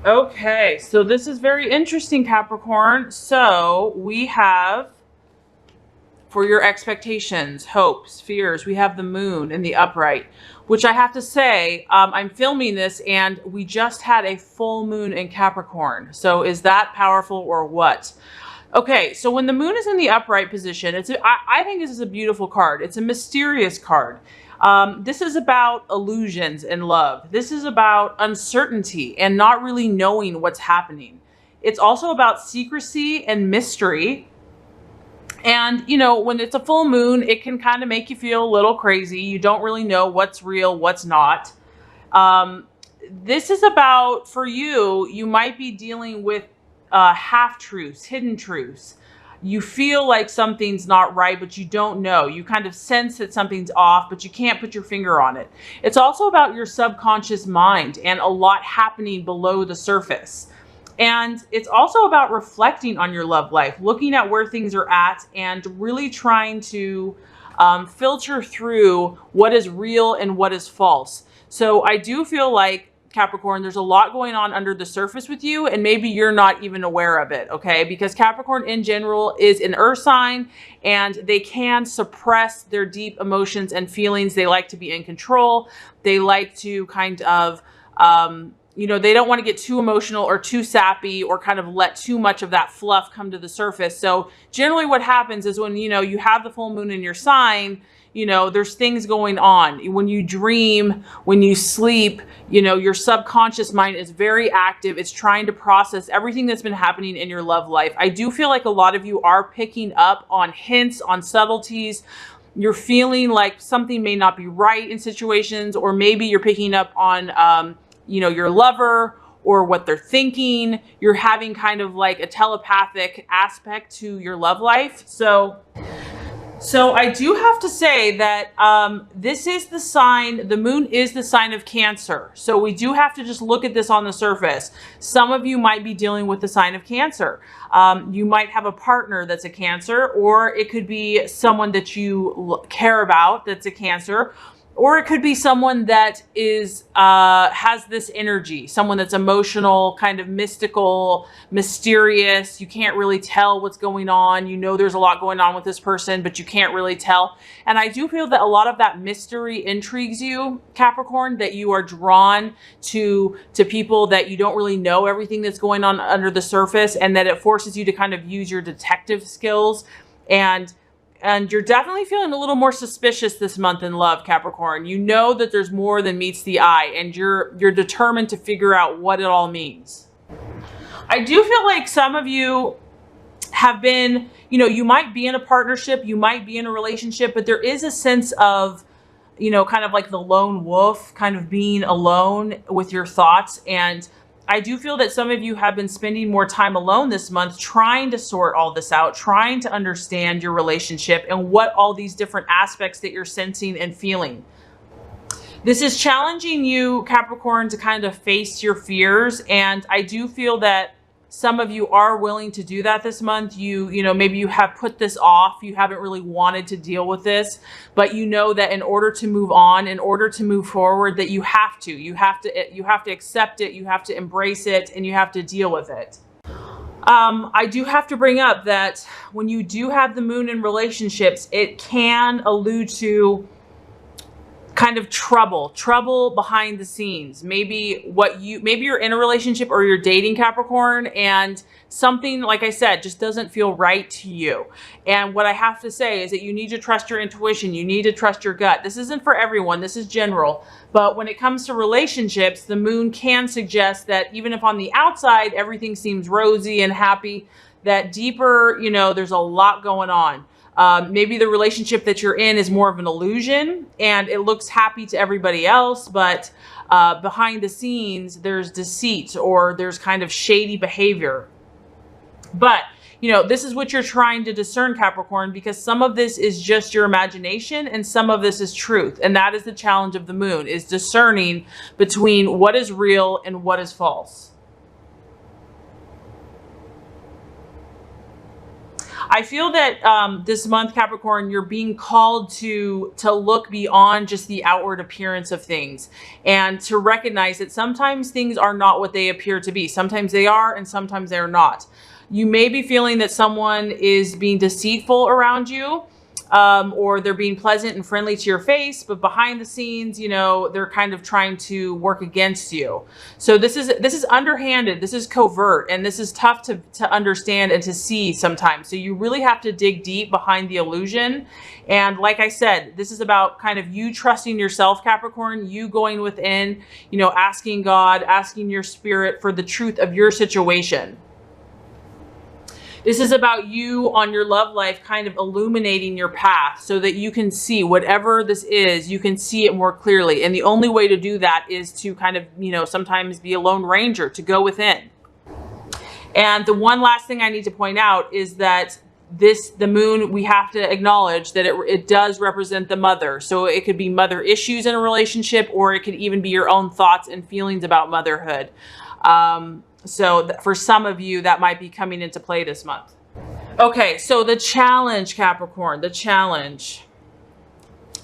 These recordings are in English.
Okay, so this is very interesting, Capricorn. So we have for your expectations, hopes, fears, we have the moon in the upright, which I have to say, I'm filming this and we just had a full moon in Capricorn. So is that powerful or what? Okay, so when the moon is in the upright position, I think this is a beautiful card. It's a mysterious card. This is about illusions in love. This is about uncertainty and not really knowing what's happening. It's also about secrecy and mystery. And, you know, when it's a full moon, it can kind of make you feel a little crazy. You don't really know what's real, what's not. This is about, for you, you might be dealing with half truths, hidden truths. You feel like something's not right, but you don't know. You kind of sense that something's off, but you can't put your finger on it. It's also about your subconscious mind and a lot happening below the surface. And it's also about reflecting on your love life, looking at where things are at and really trying to filter through what is real and what is false. So I do feel like, Capricorn, there's a lot going on under the surface with you, and maybe you're not even aware of it, okay? Because Capricorn in general is an earth sign, and they can suppress their deep emotions and feelings. They like to be in control. They like to kind of, you know, they don't want to get too emotional or too sappy or kind of let too much of that fluff come to the surface. So generally what happens is when, you know, you have the full moon in your sign, you know, there's things going on. When you dream, when you sleep, you know, your subconscious mind is very active. It's trying to process everything that's been happening in your love life. I do feel like a lot of you are picking up on hints, on subtleties. You're feeling like something may not be right in situations, or maybe you're picking up on, you know, your lover or what they're thinking. You're having kind of like a telepathic aspect to your love life. So I do have to say that this is the sign, the moon is the sign of Cancer. So we do have to just look at this on the surface. Some of you might be dealing with the sign of Cancer. You might have a partner that's a Cancer, or it could be someone that you care about that's a Cancer. Or it could be someone that is has this energy, someone that's emotional, kind of mystical, mysterious. You can't really tell what's going on. You know there's a lot going on with this person, but you can't really tell. And I do feel that a lot of that mystery intrigues you, Capricorn, that you are drawn to people that you don't really know everything that's going on under the surface, and that it forces you to kind of use your detective skills. And you're definitely feeling a little more suspicious this month in love, Capricorn. You know that there's more than meets the eye, and you're determined to figure out what it all means. I do feel like some of you have been, you know, you might be in a partnership, you might be in a relationship, but there is a sense of, you know, kind of like the lone wolf, kind of being alone with your thoughts. And I do feel that some of you have been spending more time alone this month, trying to sort all this out, trying to understand your relationship and what all these different aspects that you're sensing and feeling. This is challenging you, Capricorn, to kind of face your fears. And I do feel that some of you are willing to do that this month. You know, maybe you have put this off. You haven't really wanted to deal with this, but you know that in order to move on, in order to move forward, that you have to accept it. You have to embrace it, and you have to deal with it. I do have to bring up that when you do have the moon in relationships, it can allude to kind of trouble behind the scenes. Maybe you're in a relationship or you're dating, Capricorn, and something, like I said, just doesn't feel right to you. And what I have to say is that you need to trust your intuition. You need to trust your gut. This isn't for everyone. This is general. But when it comes to relationships, the moon can suggest that even if on the outside everything seems rosy and happy, that deeper, you know, there's a lot going on. Maybe the relationship that you're in is more of an illusion and it looks happy to everybody else, but behind the scenes, there's deceit or there's kind of shady behavior. But, you know, this is what you're trying to discern, Capricorn, because some of this is just your imagination and some of this is truth. And that is the challenge of the moon, is discerning between what is real and what is false. I feel that this month, Capricorn, you're being called to look beyond just the outward appearance of things and to recognize that sometimes things are not what they appear to be. Sometimes they are, and sometimes they're not. You may be feeling that someone is being deceitful around you, or they're being pleasant and friendly to your face, but behind the scenes, you know, they're kind of trying to work against you. So this is underhanded, this is covert, and this is tough to understand and to see sometimes. So you really have to dig deep behind the illusion. And like I said, this is about kind of you trusting yourself, Capricorn, you going within, you know, asking God, asking your spirit for the truth of your situation. This is about you on your love life kind of illuminating your path so that you can see whatever this is, you can see it more clearly. And the only way to do that is to kind of, you know, sometimes be a lone ranger, to go within. And the one last thing I need to point out is that the moon, we have to acknowledge that it does represent the mother. So it could be mother issues in a relationship, or it could even be your own thoughts and feelings about motherhood. So for some of you, that might be coming into play this month. Okay, so the challenge, Capricorn, the challenge.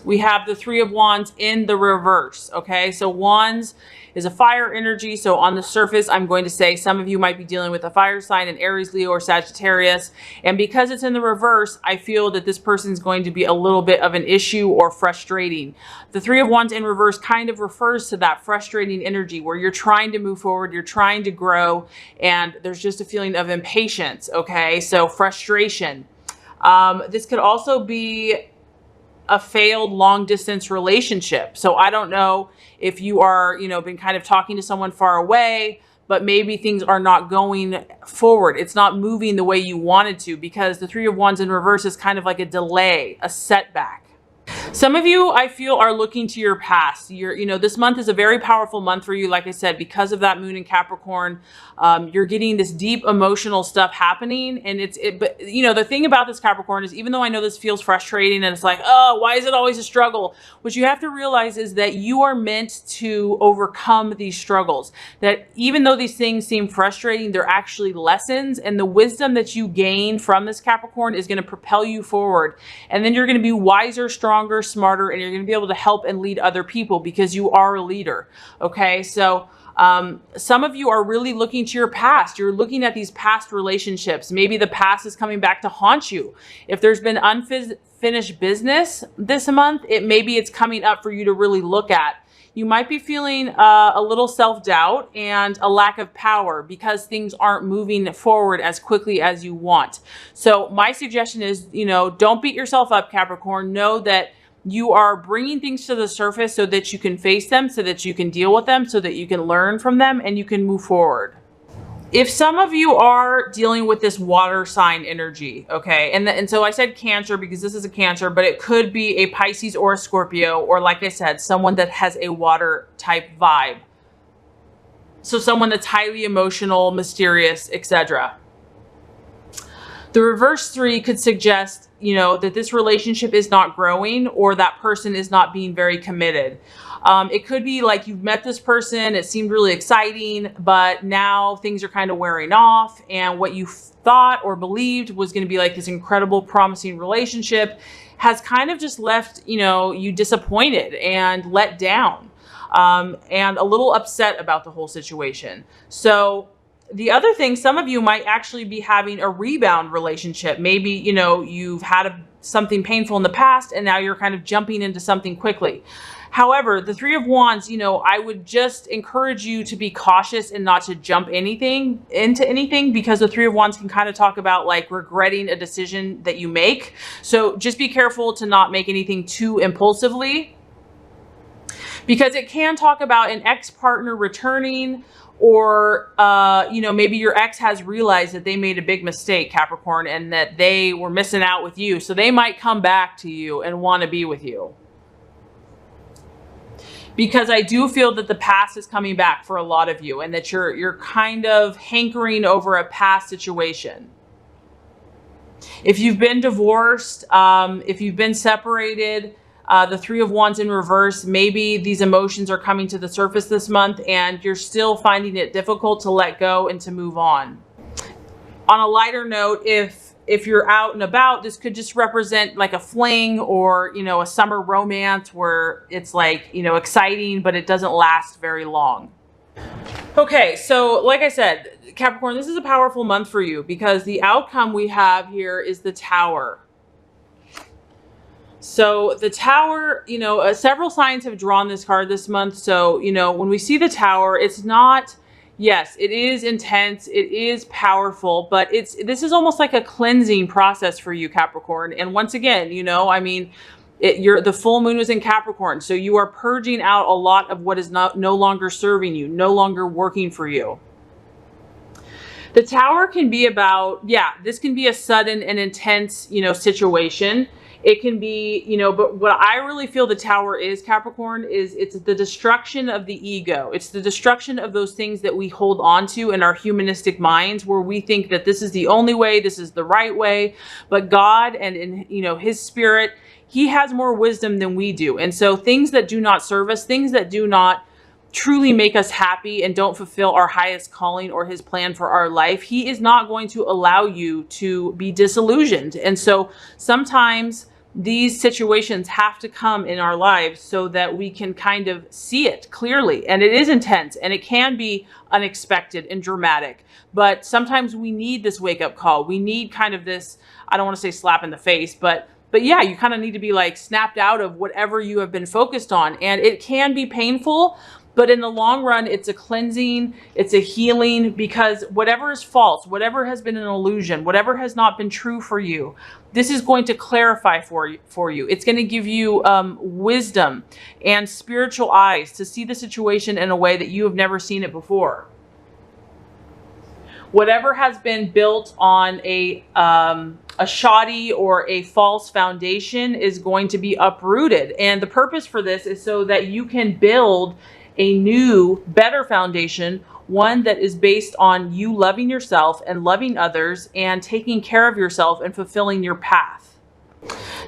We have the Three of Wands in the reverse, okay? So Wands is a fire energy. So on the surface, I'm going to say some of you might be dealing with a fire sign, an Aries, Leo, or Sagittarius. And because it's in the reverse, I feel that this person's going to be a little bit of an issue or frustrating. The Three of Wands in reverse kind of refers to that frustrating energy where you're trying to move forward, you're trying to grow, and there's just a feeling of impatience, okay? So frustration. This could also be a failed long distance relationship. So I don't know if you are, you know, been kind of talking to someone far away, but maybe things are not going forward. It's not moving the way you wanted to, because the Three of Wands in reverse is kind of like a delay, a setback. Some of you, I feel, are looking to your past. You know, this month is a very powerful month for you. Like I said, because of that moon in Capricorn, you're getting this deep emotional stuff happening. And but you know, the thing about this Capricorn is, even though I know this feels frustrating and it's like, oh, why is it always a struggle? What you have to realize is that you are meant to overcome these struggles. That even though these things seem frustrating, they're actually lessons. And the wisdom that you gain from this Capricorn is going to propel you forward. And then you're going to be wiser, stronger, smarter, and you're going to be able to help and lead other people because you are a leader. Okay. So, some of you are really looking to your past. You're looking at these past relationships. Maybe the past is coming back to haunt you. If there's been unfinished business this month, maybe it's coming up for you to really look at. You might be feeling a little self-doubt and a lack of power because things aren't moving forward as quickly as you want. So my suggestion is, you know, don't beat yourself up, Capricorn. Know that you are bringing things to the surface so that you can face them, so that you can deal with them, so that you can learn from them and you can move forward. If some of you are dealing with this water sign energy, okay, and so I said Cancer because this is a Cancer, but it could be a Pisces or a Scorpio, or like I said, someone that has a water type vibe. So someone that's highly emotional, mysterious, etc. The reverse three could suggest, you know, that this relationship is not growing, or that person is not being very committed. It could be like you've met this person, it seemed really exciting, but now things are kind of wearing off, and what you thought or believed was going to be like this incredible, promising relationship has kind of just left, you know, you disappointed and let down, and a little upset about the whole situation. So the other thing, some of you might actually be having a rebound relationship. Maybe, you know, you've had something painful in the past and now you're kind of jumping into something quickly. However, the Three of Wands, you know, I would just encourage you to be cautious and not to jump into anything, because the Three of Wands can kind of talk about like regretting a decision that you make. So just be careful to not make anything too impulsively, because it can talk about an ex-partner returning, or, you know, maybe your ex has realized that they made a big mistake, Capricorn, and that they were missing out with you. So they might come back to you and want to be with you. Because I do feel that the past is coming back for a lot of you, and that you're kind of hankering over a past situation. If you've been divorced, if you've been separated, the Three of Wands in reverse, maybe these emotions are coming to the surface this month and you're still finding it difficult to let go and to move on. On a lighter note, if if you're out and about, this could just represent like a fling or, a summer romance where it's like, exciting, but it doesn't last very long. Okay, so like I said, Capricorn, this is a powerful month for you because the outcome we have here is the Tower. So the Tower, several signs have drawn this card this month. So, when we see the Tower, it's not, yes, it is intense. It is powerful, but this is almost like a cleansing process for you, Capricorn. And once again, the full moon is in Capricorn. So you are purging out a lot of what is no longer serving you, no longer working for you. The Tower can be about, this can be a sudden and intense, situation. It can be, but what I really feel the Tower is, Capricorn, is it's the destruction of the ego. It's the destruction of those things that we hold on to in our humanistic minds, where we think that this is the only way, this is the right way. But God and in, his spirit, he has more wisdom than we do. And so things that do not serve us, things that do not truly make us happy and don't fulfill our highest calling or his plan for our life, he is not going to allow you to be disillusioned. And so sometimes these situations have to come in our lives so that we can kind of see it clearly. And it is intense and it can be unexpected and dramatic, but sometimes we need this wake-up call. We need kind of this, I don't want to say slap in the face, but yeah, you kind of need to be like snapped out of whatever you have been focused on. And it can be painful, but in the long run, it's a cleansing, it's a healing, because whatever is false, whatever has been an illusion, whatever has not been true for you, this is going to clarify for you. It's going to give you wisdom and spiritual eyes to see the situation in a way that you have never seen it before. Whatever has been built on a shoddy or a false foundation is going to be uprooted. And the purpose for this is so that you can build a new, better foundation, one that is based on you loving yourself and loving others and taking care of yourself and fulfilling your path.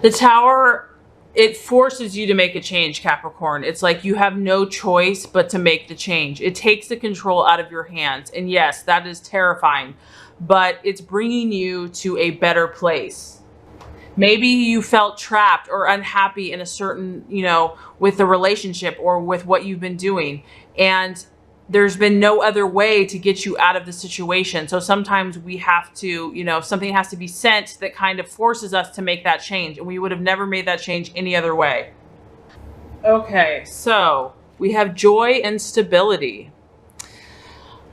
The Tower, it forces you to make a change, Capricorn. It's like you have no choice but to make the change. It takes the control out of your hands. And yes, that is terrifying, but it's bringing you to a better place. Maybe you felt trapped or unhappy in a certain, with the relationship or with what you've been doing. And there's been no other way to get you out of the situation. So sometimes we have to, something has to be sent that kind of forces us to make that change. And we would have never made that change any other way. Okay, so we have joy and stability.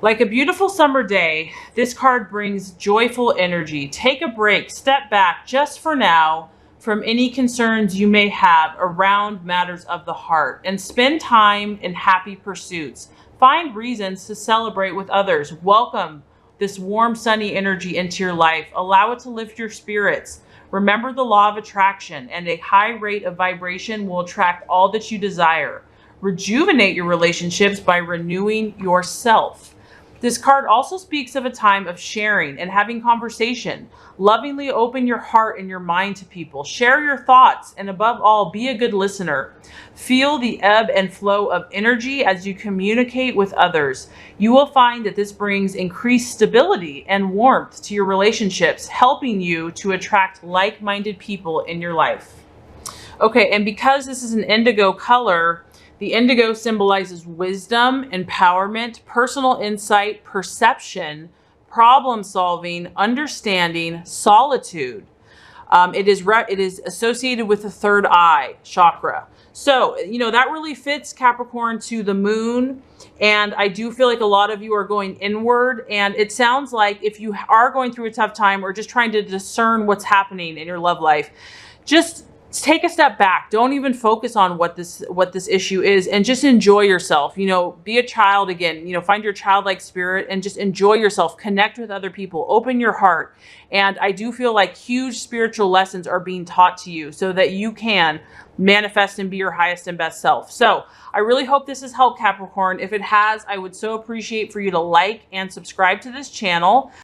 Like a beautiful summer day, this card brings joyful energy. Take a break, step back just for now from any concerns you may have around matters of the heart, and spend time in happy pursuits. Find reasons to celebrate with others. Welcome this warm, sunny energy into your life. Allow it to lift your spirits. Remember the law of attraction, and a high rate of vibration will attract all that you desire. Rejuvenate your relationships by renewing yourself. This card also speaks of a time of sharing and having conversation. Lovingly open your heart and your mind to people. Share your thoughts, and above all, be a good listener. Feel the ebb and flow of energy as you communicate with others. You will find that this brings increased stability and warmth to your relationships, helping you to attract like-minded people in your life. Okay, and because this is an indigo color, the indigo symbolizes wisdom, empowerment, personal insight, perception, problem solving, understanding, solitude. It is associated with the third eye chakra. So, that really fits Capricorn to the moon. And I do feel like a lot of you are going inward. And it sounds like if you are going through a tough time or just trying to discern what's happening in your love life, just take a step back. Don't even focus on what this issue is, and just enjoy yourself. Be a child again. Find your childlike spirit and just enjoy yourself. Connect with other people. Open your heart. And I do feel like huge spiritual lessons are being taught to you so that you can manifest and be your highest and best self. So I really hope this has helped, Capricorn. If it has, I would so appreciate for you to like and subscribe to this channel.